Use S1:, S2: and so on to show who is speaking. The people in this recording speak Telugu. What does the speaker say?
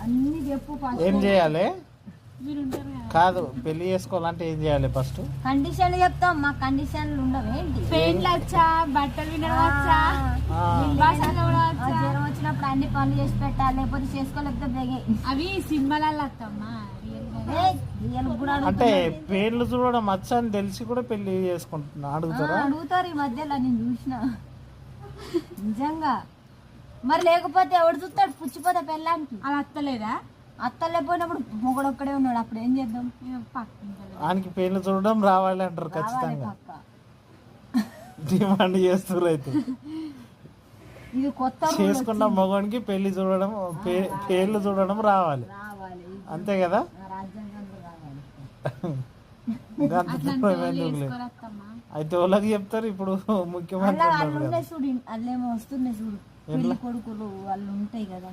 S1: అన్ని చెప్పు
S2: ఏం చేయాలి కాదు పెళ్లి చేసుకోవాలంటే ఏం చేయాలి ఫస్ట్
S1: కండిషన్లు చెప్తాం మా కండిషన్లు ఉండవేంటి
S3: పెయింట్లు వచ్చా బట్టలు వినడం వచ్చా
S1: జ్వరం వచ్చినప్పుడు అన్ని పనులు చేసి పెట్టాలి లేకపోతే చేసుకోలేకపోతే
S3: అవి సినిమాలలో వస్తామ్మా
S2: అంటే పేర్లు చూడడం వచ్చా అని తెలిసి కూడా పెళ్లి చేసుకుంటున్నా
S1: అడుగుతారు ఈ మధ్యలో నేను చూసిన నిజంగా మరి లేకపోతే ఎవడు చూస్తాడు పుచ్చిపోతే పెళ్ళానికి
S3: అది వస్తలేదా
S1: అత్తలేకపోయినప్పుడు మొగడు ఒక్కడే ఉన్నాడు అప్పుడు ఏం చేద్దాం
S2: ఆయనకి పేర్లు చూడడం రావాలి అంటారు ఖచ్చితంగా డిమాండ్ చేస్తారు అయితే
S1: ఇది కొత్త
S2: చేసుకున్న మగవానికి పెళ్లి చూడడం పేర్లు చూడడం రావాలి అంతే కదా అయితే వాళ్ళకి చెప్తారు ఇప్పుడు ముఖ్యమంత్రి
S1: చూడు అల్లేమో వస్తున్నాయి చూడు పెళ్లి కొడుకులు వాళ్ళు ఉంటాయి కదా